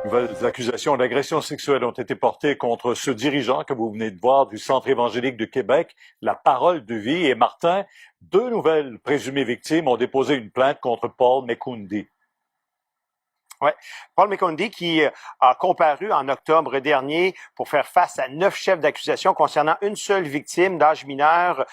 Nouvelles accusations d'agression sexuelle ont été portées contre ce dirigeant que vous venez de voir du Centre évangélique de Québec, La Parole de Vie. Et Martin, deux nouvelles présumées victimes ont déposé une plainte contre Paul Mekundi. Ouais. Paul Mekundi qui a comparu en octobre dernier pour faire face à 9 chefs d'accusation concernant une seule victime d'âge mineur,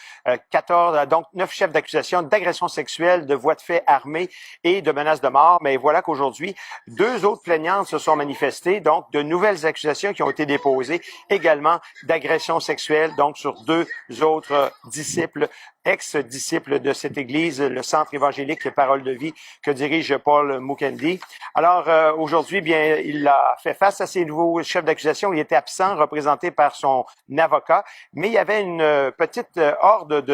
14, donc 9 chefs d'accusation d'agression sexuelle, de voies de fait armées et de menaces de mort. Mais voilà qu'aujourd'hui, 2 autres plaignantes se sont manifestées, donc de nouvelles accusations qui ont été déposées également d'agression sexuelle, donc sur 2 autres disciples, ex-disciples de cette église, le Centre évangélique Parole de Vie que dirige Paul Mekundi. Alors, aujourd'hui, bien, il a fait face à ces nouveaux chefs d'accusation. Il était absent, représenté par son avocat, mais il y avait une petite horde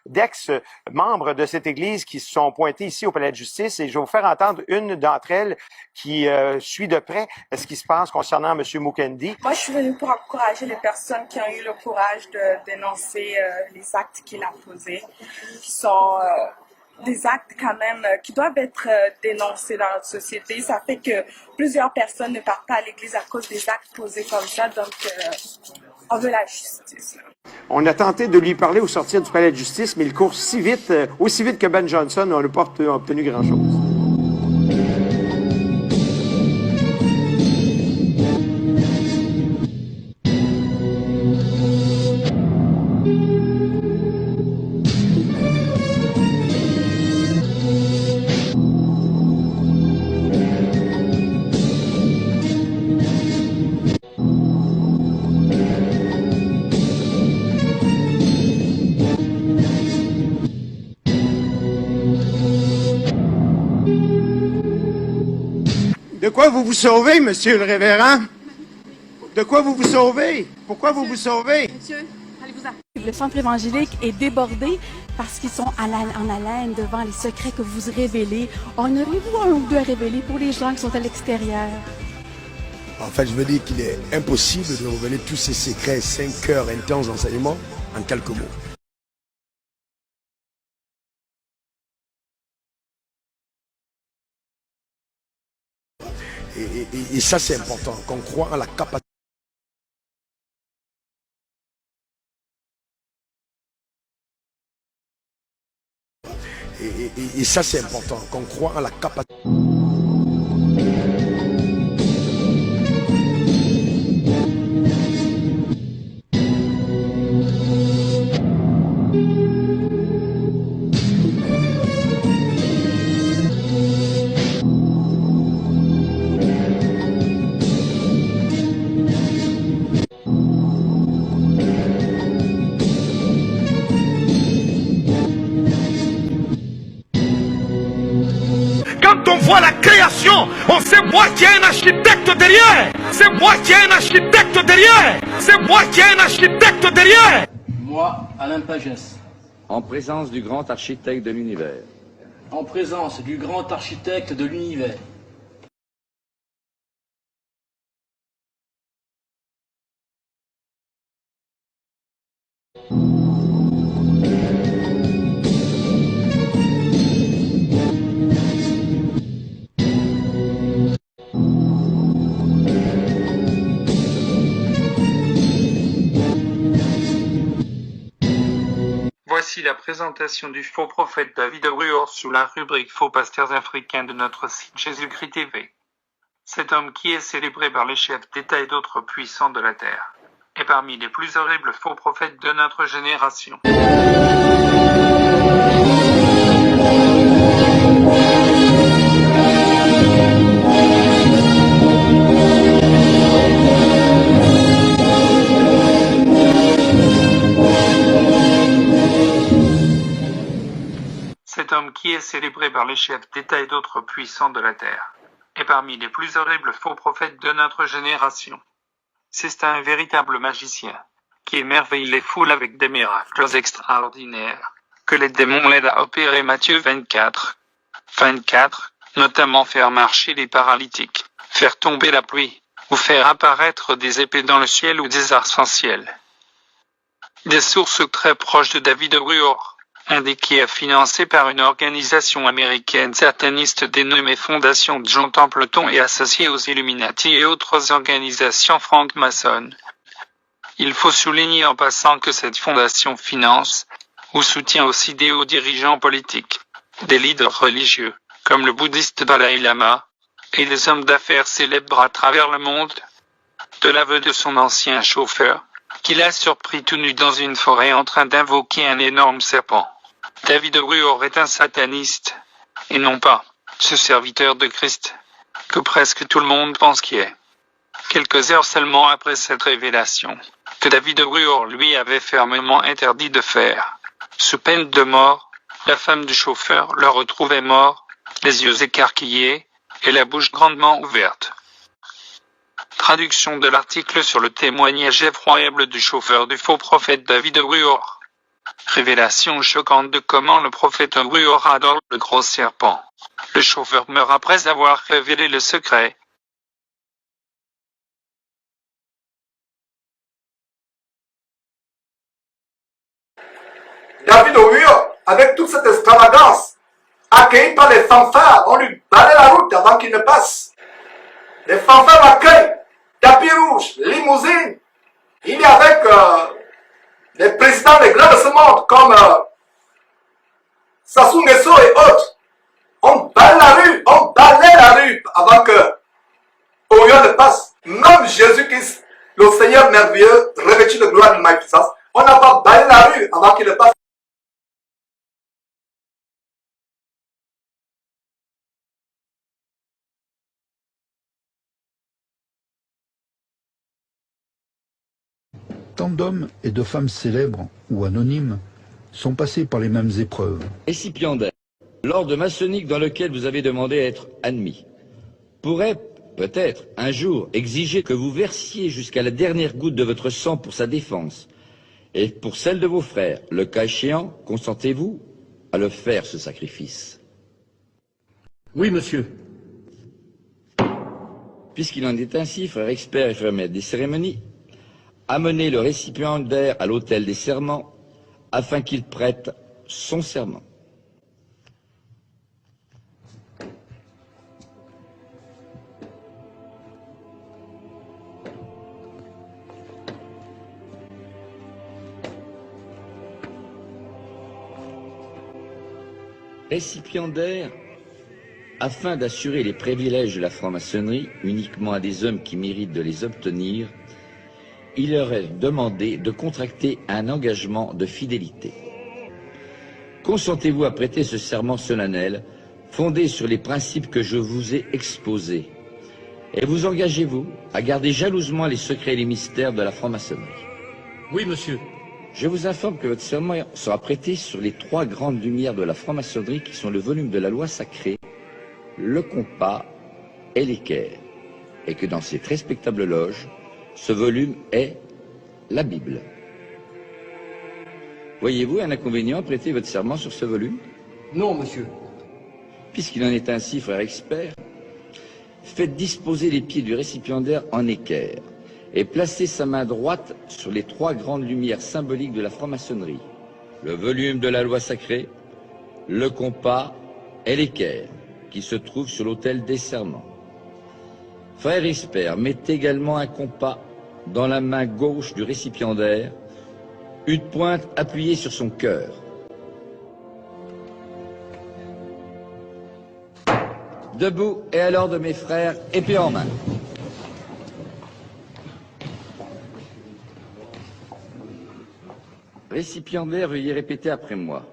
d'ex-membres de cette église qui se sont pointés ici au Palais de justice et je vais vous faire entendre une d'entre elles qui suit de près ce qui se passe concernant M. Mekundi. Moi, je suis venue pour encourager les personnes qui ont eu le courage de dénoncer les actes qu'il a posés, qui sont des actes quand même qui doivent être dénoncés dans notre société. Ça fait que plusieurs personnes ne partent pas à l'église à cause des actes posés comme ça, donc on veut la justice. On a tenté de lui parler au sortir du palais de justice, mais il court si vite, aussi vite que Ben Johnson, on n'a pas obtenu grand-chose. De quoi vous vous sauvez, monsieur le révérend? De quoi vous vous sauvez? Pourquoi vous vous sauvez? Monsieur, allez-vous-en. Le centre évangélique est débordé parce qu'ils sont en haleine devant les secrets que vous révélez. En aurez-vous un ou deux à révéler pour les gens qui sont à l'extérieur? En fait, je veux dire qu'il est impossible de révéler tous ces secrets, 5 heures intenses d'enseignement en quelques mots. Et ça, c'est important, qu'on croit en la capacité. Et ça, c'est important, qu'on croit en la capacité. Quand on voit la création, on sait moi qui ai un architecte derrière. C'est moi qui ai un architecte derrière. C'est moi qui ai un architecte derrière. Moi, Alain Pagès. En présence du grand architecte de l'univers. En présence du grand architecte de l'univers. Voici la présentation du faux prophète David Ruor sous la rubrique Faux pasteurs africains de notre site Jésus-Christ TV. Cet homme qui est célébré par les chefs d'État et d'autres puissants de la terre est parmi les plus horribles faux prophètes de notre génération. Cet homme qui est célébré par les chefs d'État et d'autres puissants de la terre est parmi les plus horribles faux prophètes de notre génération. C'est un véritable magicien qui émerveille les foules avec des miracles extraordinaires que les démons l'aident à opérer. Matthieu 24. 24, notamment faire marcher les paralytiques, faire tomber la pluie, ou faire apparaître des épées dans le ciel ou des arcs-en-ciel. Des sources très proches de David Ruor indiquent qu'il est financé par une organisation américaine sataniste dénommée Fondation John Templeton et associée aux Illuminati et autres organisations franc-maçonnes. Il faut souligner en passant que cette fondation finance ou soutient aussi des hauts dirigeants politiques, des leaders religieux, comme le bouddhiste Dalai Lama, et des hommes d'affaires célèbres à travers le monde. De l'aveu de son ancien chauffeur, qu'il a surpris tout nu dans une forêt en train d'invoquer un énorme serpent. David Ruor est un sataniste, et non pas ce serviteur de Christ, que presque tout le monde pense qu'il est. Quelques heures seulement après cette révélation, que David Ruor lui avait fermement interdit de faire, sous peine de mort, la femme du chauffeur le retrouvait mort, les yeux écarquillés et la bouche grandement ouverte. Traduction de l'article sur le témoignage effroyable du chauffeur du faux prophète David Ruor. Révélation choquante de comment le prophète Ruor adore le gros serpent. Le chauffeur meurt après avoir révélé le secret. David Ruor, avec toute cette extravagance, accueilli par les fanfares, on lui balait la route avant qu'il ne passe. Les fanfares l'accueillent, tapis rouge, limousine. Il est avec les présidents des grands de ce monde, comme Sassou Nguesso et autres. On balait la rue avant que Orion ne passe. Même Jésus-Christ, le Seigneur merveilleux, revêtu de gloire et de magnificence, on n'a pas balayé la rue avant qu'il ne passe. Tant d'hommes et de femmes célèbres ou anonymes sont passés par les mêmes épreuves. Récipiendaire, l'ordre maçonnique dans lequel vous avez demandé à être admis, pourrait peut-être un jour exiger que vous versiez jusqu'à la dernière goutte de votre sang pour sa défense et pour celle de vos frères. Le cas échéant, consentez-vous à le faire, ce sacrifice? Oui, monsieur. Puisqu'il en est ainsi, frère expert et frère maître des cérémonies, amenez le récipiendaire à l'autel des serments afin qu'il prête son serment. Récipiendaire, afin d'assurer les privilèges de la franc-maçonnerie uniquement à des hommes qui méritent de les obtenir, il leur est demandé de contracter un engagement de fidélité. Consentez-vous à prêter ce serment solennel, fondé sur les principes que je vous ai exposés, et vous engagez-vous à garder jalousement les secrets et les mystères de la franc-maçonnerie? Oui, monsieur. Je vous informe que votre serment sera prêté sur les 3 grandes lumières de la franc-maçonnerie qui sont le volume de la loi sacrée, le compas et l'équerre, et que dans cette respectable loge, ce volume est la Bible. Voyez-vous un inconvénient à prêter votre serment sur ce volume? Non, monsieur. Puisqu'il en est ainsi, frère expert, faites disposer les pieds du récipiendaire en équerre et placez sa main droite sur les 3 grandes lumières symboliques de la franc-maçonnerie, le volume de la loi sacrée, le compas et l'équerre, qui se trouvent sur l'autel des serments. Frère expert, mettez également un compas dans la main gauche du récipiendaire, une pointe appuyée sur son cœur. Debout et à l'ordre de mes frères, épée en main. Récipiendaire, veuillez répéter après moi.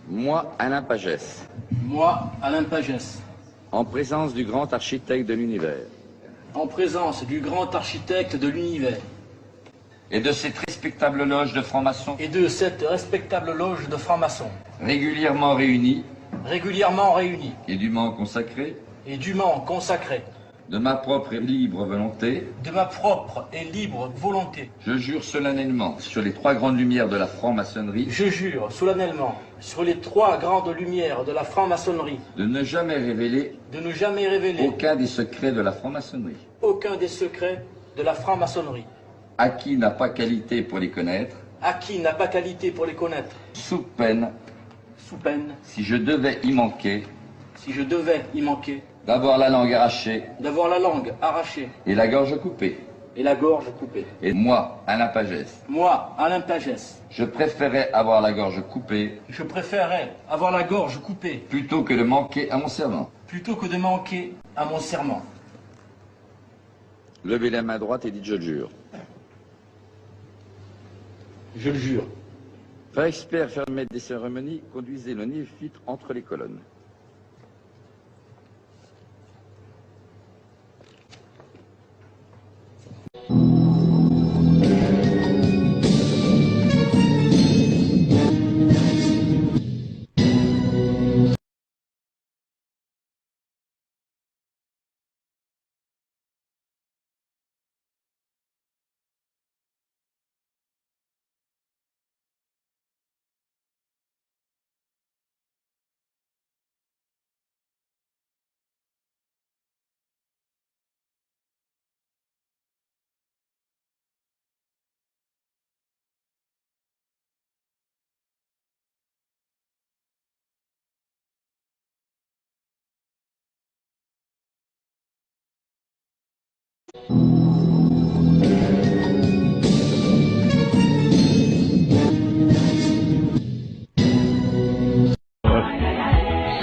Moi, Alain Pagès. Moi, Alain Pagès. En présence du grand architecte de l'univers. En présence du grand architecte de l'univers. Et de cette respectable loge de francs-maçons. Et de cette respectable loge de francs-maçons. Régulièrement réunis. Régulièrement réunis. Et dûment consacrés. Et dûment consacrés. de ma propre et libre volonté, de ma propre et libre volonté, je jure solennellement sur les trois grandes lumières de la franc-maçonnerie je jure solennellement sur les trois grandes lumières de la franc-maçonnerie de ne jamais révéler aucun des secrets de la franc-maçonnerie. aucun des secrets de la franc-maçonnerie, À qui n'a pas qualité pour les connaître, à qui n'a pas qualité pour les connaître, sous peine, si je devais y manquer, d'avoir la langue arrachée d'avoir la langue arrachée et la gorge coupée. et la gorge coupée. Et moi, Alain Pagès, Moi, Alain Pagès, je préférais avoir la gorge coupée je préférerais avoir la gorge coupée plutôt que de manquer à mon serment. plutôt que de manquer à mon serment. Levez la main droite et dites je jure. Je le jure. Frère expert, faire maître des cérémonies, conduisez le néophyte entre les colonnes.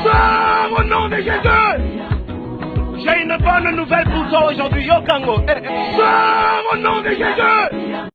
Sors au nom de Jésus! J'ai une bonne nouvelle pour toi aujourd'hui, Yokango. Sors au nom de Jésus!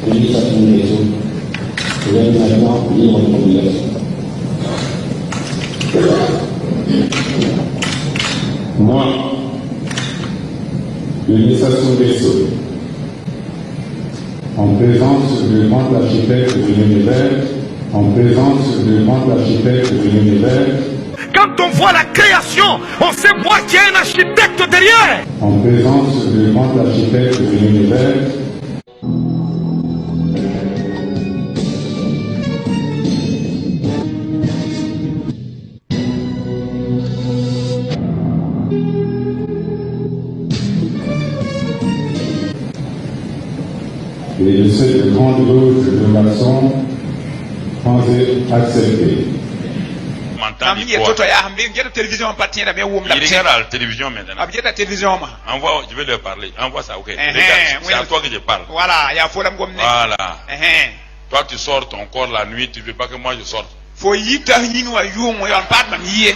Denis Sassou Nguesso, je vais maintenant lire votre obligation. Moi, Denis Sassou Nguesso, en présence du grand architecte de l'univers, en présence du grand architecte de l'univers, Quand on voit la création, on sait moi qu'il y a un architecte derrière. en présence du grand architecte de l'univers, et de cette grande loge de maçons, pensez accepter. Il regarde la télévision maintenant. Envoie, je vais leur parler. Envoie ça, ok. Regarde, c'est à toi que je parle. Voilà, il y a faut Voilà. Toi, tu sors ton corps la nuit, tu ne veux pas que moi je sorte. Faut y ta hinu a yu mo yon pat mam yie.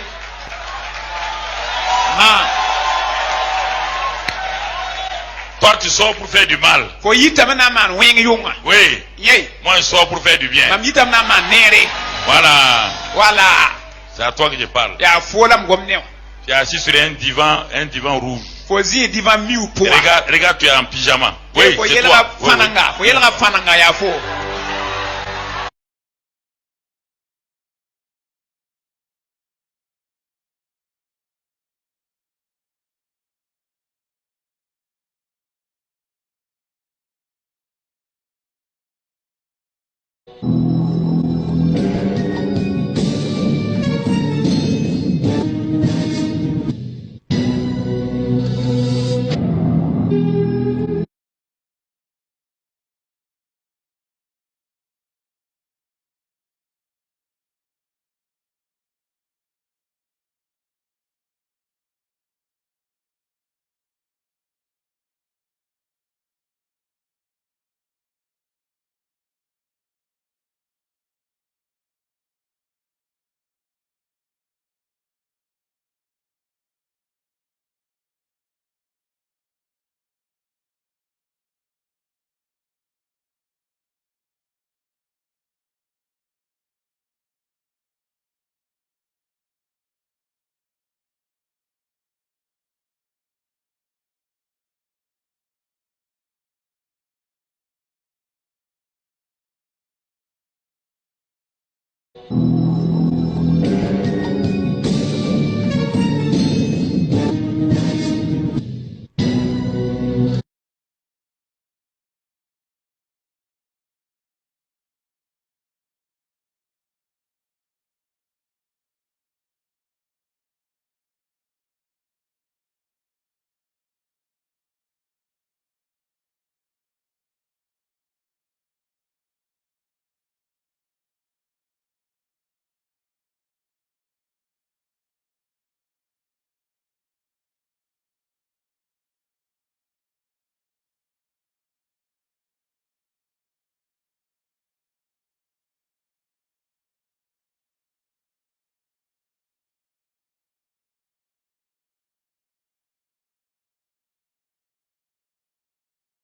Toi, tu sors pour faire du mal. Faut y ta mana man wing yunga. Oui. Yé. Moi, je sors pour faire du bien. Mam yita mana man nere. Voilà. Voilà. C'est à toi que je parle. Ya faut lam gomne. Tu es assis sur un divan rouge. Faut y divan miu pour. Regarde, tu es en pyjama. Oui, c'est toi. Fananga. Faut y la fananga ya faut.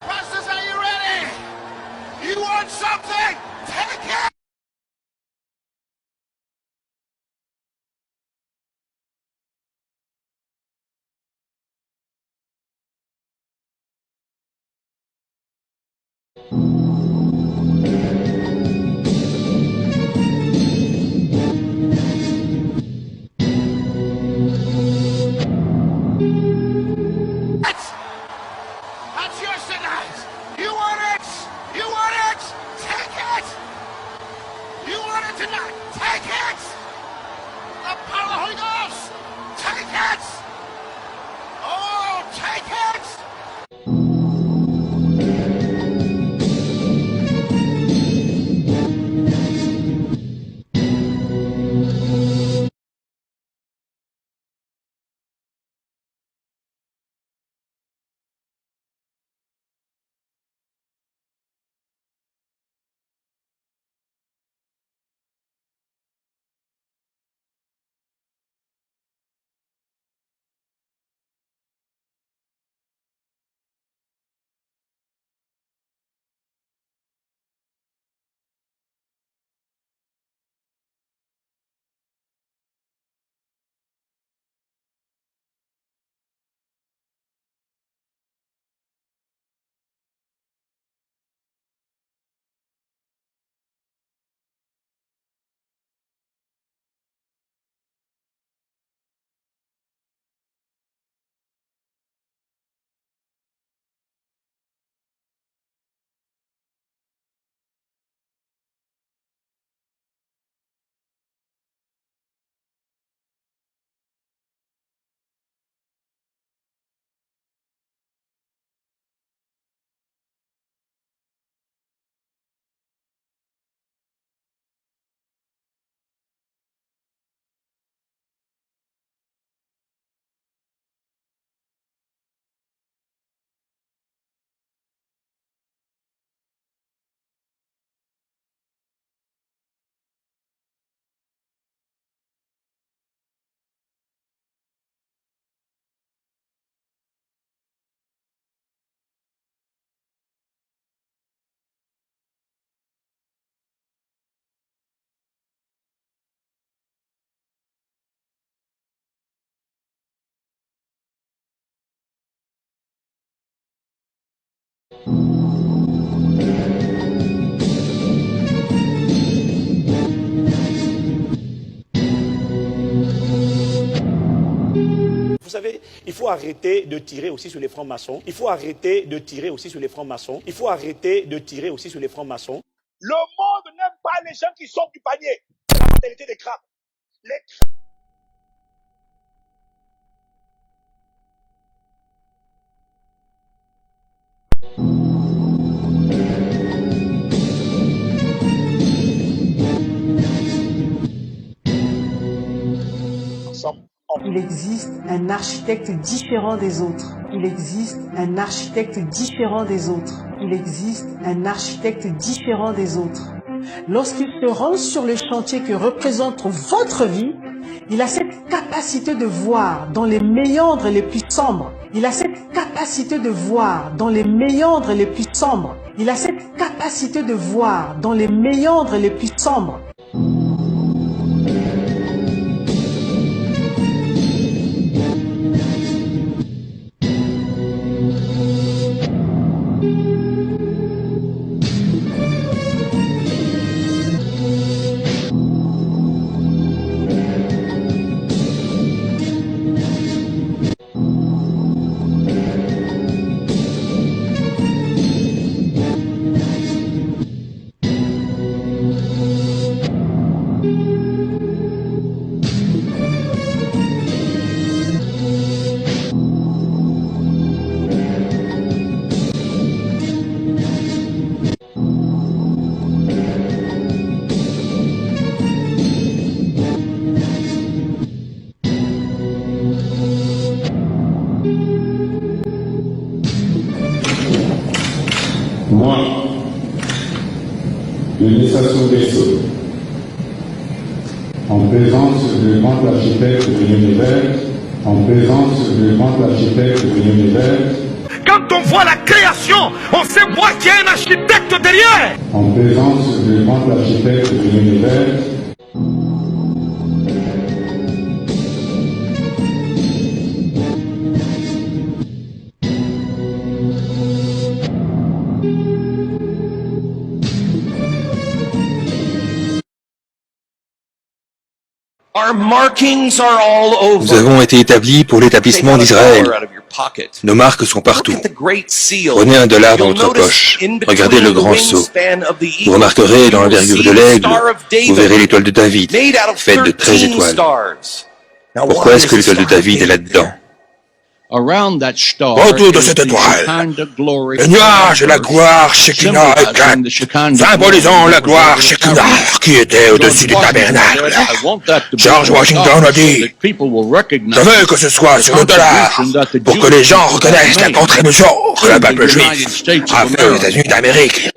Pastors, are you ready? You want something? Take it! That's yours tonight. You want it? You want it? Take it! Vous savez, il faut arrêter de tirer aussi sur les francs-maçons. Il faut arrêter de tirer aussi sur les francs-maçons. Il faut arrêter de tirer aussi sur les francs-maçons. Le monde n'aime pas les gens qui sortent du panier. C'est la mentalité des crabes. Les Il existe un architecte différent des autres. Il existe un architecte différent des autres. Il existe un architecte différent des autres. Lorsqu'il se rend sur le chantier que représente votre vie, il a cette capacité de voir dans les méandres les plus sombres. Il a cette capacité de voir dans les méandres les plus sombres. Il a cette capacité de voir dans les méandres les plus sombres. Moi, Denis Sassou Nguesso, en présence du grand architecte de l'univers, en présence du grand architecte de l'univers, Quand on voit la création, on sait voir qu'il y a un architecte derrière. en présence du grand architecte de l'univers, Nous avons été établis pour l'établissement d'Israël. Nos marques sont partout. Prenez $1 dans votre poche. Regardez le grand sceau. Vous remarquerez dans l'envergure de l'aigle, vous verrez l'étoile de David, faite de 13 étoiles. Pourquoi est-ce que l'étoile de David est là-dedans? Autour de cette étoile, le nuage et la gloire Shekinah éclatent, symbolisant la gloire Shekinah qui était au-dessus du tabernacle. George Washington a dit, je veux que ce soit sur le dollar pour que les gens reconnaissent la contre-mesure que le peuple juif a fait aux États-Unis d'Amérique.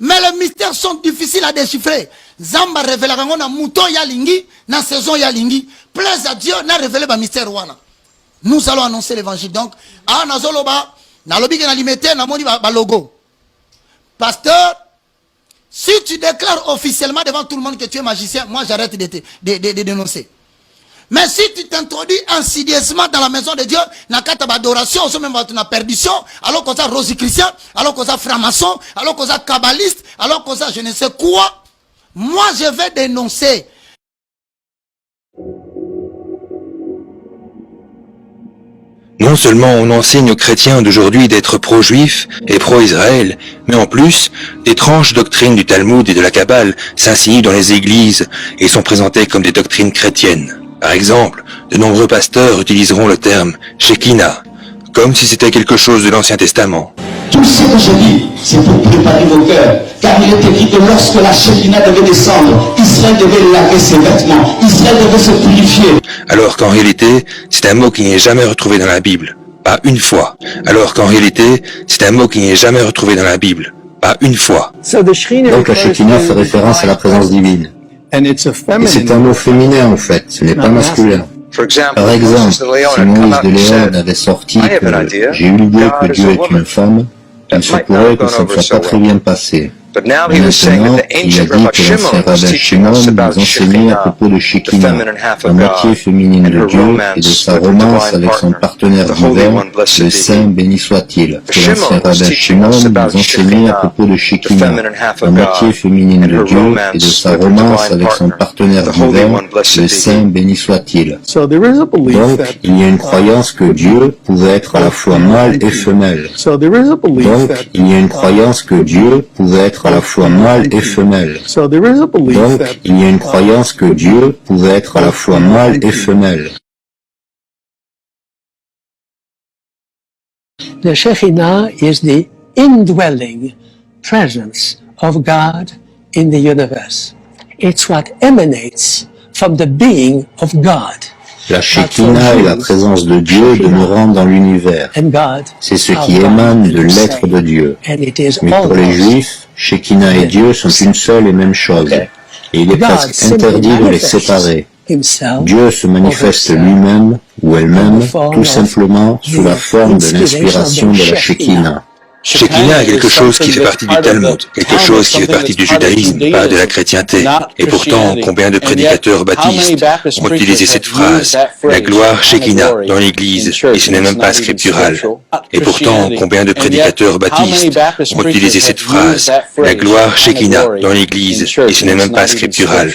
Mais les mystères sont difficiles à déchiffrer. Zamba révèle na mouton yalingi, na saison yalingi. Plaise à Dieu, n'a révélé le mystère wana. Nous allons annoncer l'évangile. Donc, ah, nazoloba, na lobi na limité, na moni ba logo. Pasteur, si tu déclares officiellement devant tout le monde que tu es magicien, moi j'arrête de dénoncer. Mais si tu t'introduis insidieusement dans la maison de Dieu, na kata adoration, on même na perdition, alors qu'on a rosichristien, alors qu'on a franc-maçon, alors qu'on a kabbaliste, alors qu'on a je ne sais quoi, moi je vais dénoncer. Non seulement on enseigne aux chrétiens d'aujourd'hui d'être pro-juifs et pro-Israël, mais en plus, d'étranges doctrines du Talmud et de la Kabbale s'insinuent dans les églises et sont présentées comme des doctrines chrétiennes. Par exemple, de nombreux pasteurs utiliseront le terme Shekinah, comme si c'était quelque chose de l'Ancien Testament. Tout ce que je dis, c'est pour préparer vos cœurs. Car il est écrit que lorsque la Shekinah devait descendre, Israël devait laver ses vêtements, Israël devait se purifier. Alors qu'en réalité, c'est un mot qui n'est jamais retrouvé dans la Bible, pas une fois. Alors qu'en réalité, c'est un mot qui n'est jamais retrouvé dans la Bible, pas une fois. Donc la Shekinah fait référence à la présence divine. Et c'est un mot féminin en fait, ce n'est pas masculin. Par exemple, si Moïse de Léon avait sorti que j'ai eu l'idée que Dieu est une femme, il se pourrait que ça ne soit pas très bien passé. Mais maintenant, il a dit que l'ancien rabbin Shimon nous enseignait à propos de Shekinah, la moitié féminine de Dieu et de sa romance avec son partenaire divin, le Saint béni soit-il. Que l'ancien rabbin Shimon nous enseignait à propos de Shekinah, la moitié féminine de Dieu et de sa romance avec son partenaire divin, le Saint béni soit-il. Donc, il y a une croyance que Dieu pouvait être à la fois mâle et femelle. Donc, il y a une croyance que Dieu pouvait être à la fois mâle et femelle. Donc, il y a une croyance que Dieu pouvait être à la fois mâle et femelle. The Shekinah is the indwelling presence of God in the universe. It's what emanates from the being of God. La Shekinah est la présence de Dieu demeurant dans l'univers. C'est ce qui émane de l'être de Dieu. Mais pour les Juifs, Shekinah et Dieu sont une seule et même chose. Et il est presque interdit de les séparer. Dieu se manifeste lui-même ou elle-même tout simplement sous la forme de l'inspiration de la Shekinah. Shekinah est quelque chose qui fait partie du Talmud, quelque chose qui fait partie du judaïsme, pas de la chrétienté. Et pourtant, combien de prédicateurs baptistes ont utilisé cette phrase, la gloire Shekinah, dans l'Église, et ce n'est même pas scriptural. Et pourtant, combien de prédicateurs baptistes ont utilisé cette phrase, la gloire Shekinah, dans l'Église, et ce n'est même pas scriptural.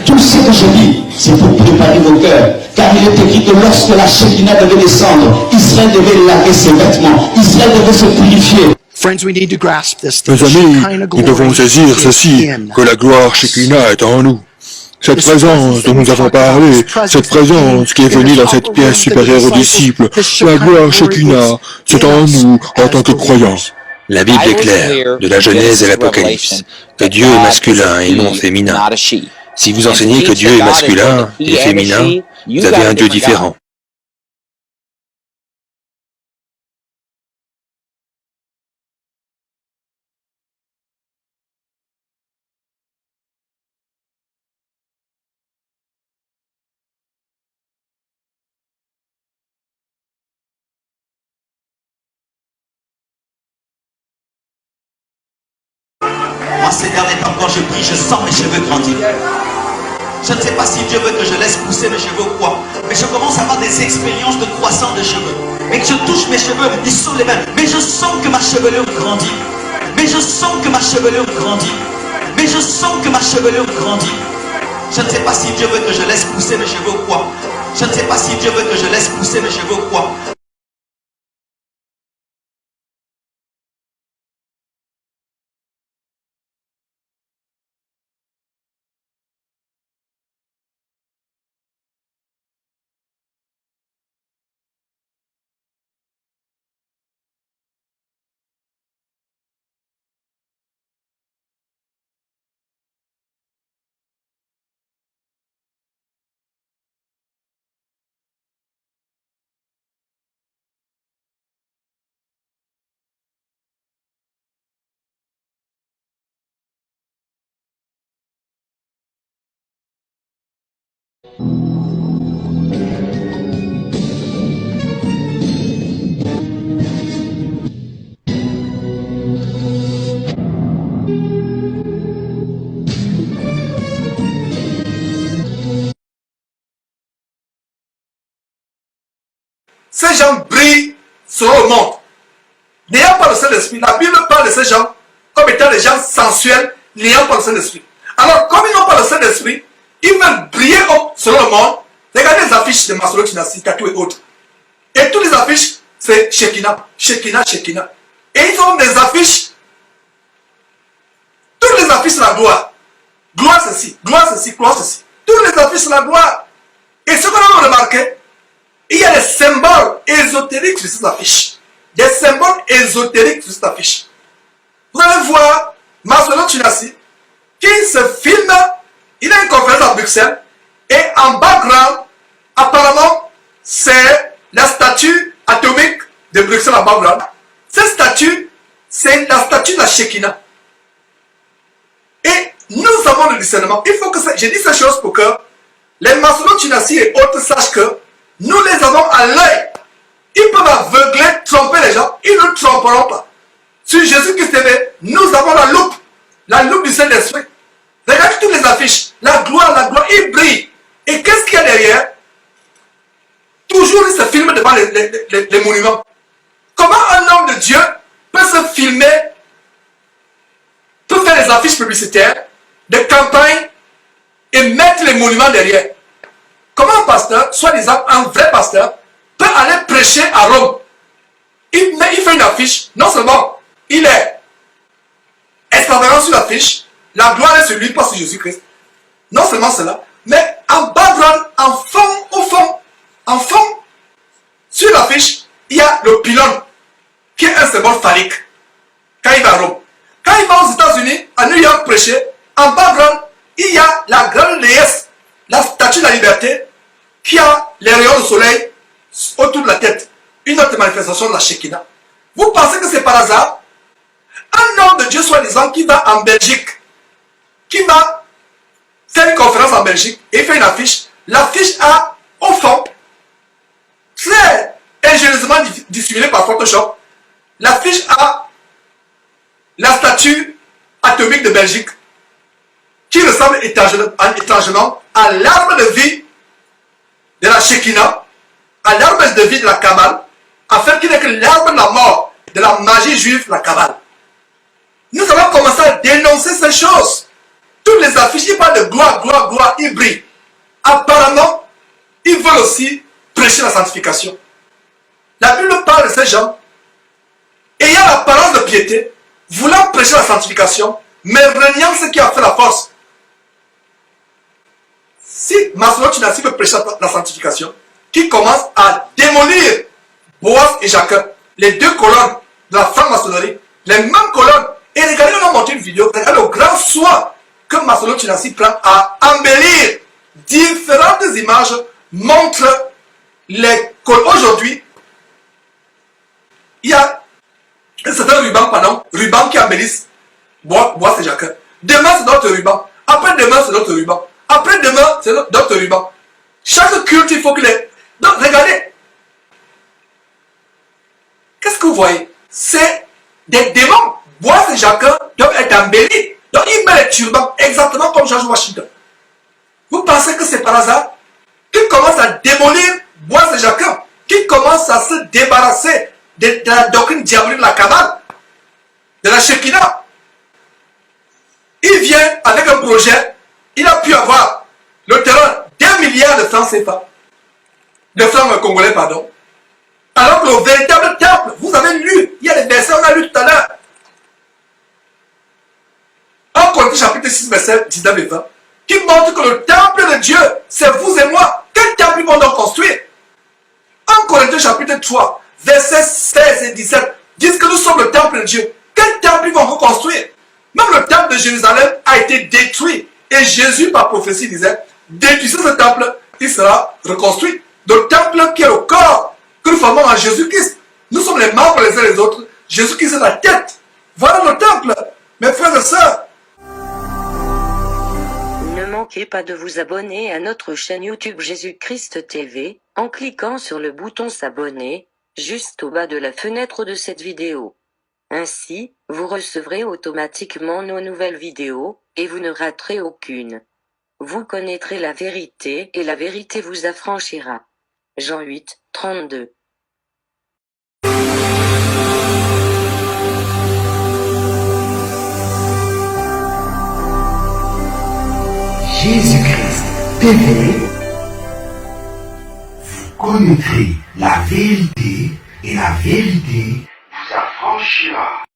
Tout ce que je dis, c'est pour préparer vos cœurs. Car il est écrit que lorsque la Shekinah devait descendre, Israël devait laver ses vêtements. Israël devait se purifier. Mes amis, nous devons saisir ceci, que la gloire Shekinah est en nous. Cette présence dont nous avons parlé, cette présence qui est venue dans cette pièce supérieure aux disciples, la gloire Shekinah, c'est en nous en tant que croyants. La Bible est claire, de la Genèse à l'Apocalypse, que Dieu est masculin et non féminin. Si vous enseignez que Dieu est masculin et féminin, vous avez un Dieu différent. Moi, ces derniers temps, quand je prie, je sens mes cheveux grandir. Je ne sais pas si Dieu veut que je laisse pousser mes cheveux ou quoi. Mais je commence à avoir des expériences de croissance de cheveux. Et que je touche mes cheveux, ils sont les mêmes. Mais je sens que ma chevelure grandit. Mais je sens que ma chevelure grandit. Mais je sens que ma chevelure grandit. Je ne sais pas si Dieu veut que je laisse pousser mes cheveux ou quoi. Je ne sais pas si Dieu veut que je laisse pousser mes cheveux ou quoi. Ces gens brillent sur le monde. N'ayant pas le Saint-Esprit, la Bible parle de ces gens comme étant des gens sensuels, n'ayant pas le Saint-Esprit. Alors, comme ils n'ont pas le Saint-Esprit, ils veulent briller sur le monde. Regardez les affiches de Maslow, Chinasi, Katou et autres. Et toutes les affiches, c'est Shekinah, Shekinah, Shekinah. Et ils ont des affiches. Toutes les affiches, c'est la gloire. Gloire ceci, gloire ceci, gloire ceci. Toutes les affiches, c'est la gloire. Et ce qu'on a remarqué, il y a des symboles ésotériques sur cette affiche. Des symboles ésotériques sur cette affiche. Vous allez voir Maslow Chinasi qui se filme. Il a une conférence à Bruxelles. Et en background, apparemment, c'est la statue atomique de Bruxelles en background. Cette statue, c'est la statue de la Shekinah. Et Nous avons le discernement. Il faut que ça, j'ai dit ces choses pour que les maçons Tunasi et autres sachent que nous les avons à l'œil. Ils peuvent aveugler, tromper les gens. Ils ne tromperont pas. Sur Jésus-Christ TV, nous avons la loupe du Saint-Esprit. Regardez toutes les affiches. La gloire, il brille. Et qu'est-ce qu'il y a derrière? Toujours il se filme devant les monuments. Comment un homme de Dieu peut se filmer, peut faire des affiches publicitaires, des campagnes et mettre les monuments derrière? Comment un pasteur, soi-disant un vrai pasteur, peut aller prêcher à Rome? Il fait une affiche, non seulement il est extravagant sur l'affiche, la gloire est sur lui, pas sur Jésus-Christ. Non seulement cela, mais en background, en fond, sur l'affiche, il y a le pylône, qui est un symbole phallique, quand il va à Rome. Quand il va aux États-Unis, à New York prêcher, en background, il y a la grande déesse, la statue de la liberté, qui a les rayons de soleil autour de la tête. Une autre manifestation de la Shekinah. Vous pensez que c'est par hasard? Un homme de Dieu soi-disant qui va en Belgique, qui va faire une conférence en Belgique et fait une affiche. L'affiche a, au fond, très ingénieusement dissimulé par Photoshop, l'affiche a la statue atomique de Belgique qui ressemble étrangement à l'arbre de vie de la Shekinah, à l'arbre de vie de la Kabbale, afin qu'il n'ait que l'arbre de la mort, de la magie juive, la Kabbale. Nous avons commencé à dénoncer ces choses. Toutes les affiches, ils parlent de gloire, gloire, gloire, ils brillent. Apparemment, ils veulent aussi prêcher la sanctification. La Bible parle de ces gens ayant l'apparence de piété, voulant prêcher la sanctification, mais reniant ce qui a fait la force. Si Massimo Tunasi veut prêcher la sanctification, qui commence à démolir Boaz et Jacques, les deux colonnes de la franc-maçonnerie, les mêmes colonnes, et regardez, on a monté une vidéo, regardez le grand soin que Massimo Tunasi prend à embellir différentes images, montrent les colonnes. Aujourd'hui, il y a un certain ruban qui embellissent Boaz et Jacques. Demain, c'est d'autres rubans. Après-demain, c'est d'autres rubans. Après-demain, c'est d'autres rubans. Chaque culte, il faut que les... Donc, regardez. Qu'est-ce que vous voyez? C'est des démons. Boaz et Jacques doivent être embellis. Donc, ils mettent les turbans exactement comme George Washington. Vous pensez que c'est par hasard qu'ils commencent à démolir Boaz et Jacques, qu'ils commencent à se débarrasser de la doctrine diabolique de la Kabbale, de la Shekinah? Il vient avec un projet, il a pu avoir le terrain d'1 milliard de francs CFA, de francs congolais, pardon. Alors que le véritable temple, vous avez lu, il y a des versets, on a lu tout à l'heure. 1 Corinthiens chapitre 6, verset 19 et 20, qui montre que le temple de Dieu, c'est vous et moi. Quel temple ils vont donc construire? 1 Corinthiens chapitre 3, versets 16 et 17, disent que nous sommes le temple de Dieu. Quel temple ils vont reconstruire? Même le temple de Jérusalem a été détruit. Et Jésus, par prophétie, disait, détruisez ce temple, il sera reconstruit. Le temple qui est le corps que nous formons en Jésus-Christ. Nous sommes les membres les uns les autres. Jésus-Christ est la tête. Voilà le temple. Mes frères et sœurs. Ne manquez pas de vous abonner à notre chaîne YouTube Jésus-Christ TV, en cliquant sur le bouton s'abonner, juste au bas de la fenêtre de cette vidéo. Ainsi, vous recevrez automatiquement nos nouvelles vidéos, et vous ne raterez aucune. Vous connaîtrez la vérité, et la vérité vous affranchira. Jean 8, 32. Jésus-Christ TV, vous connaîtrez la vérité et la vérité vous affranchira.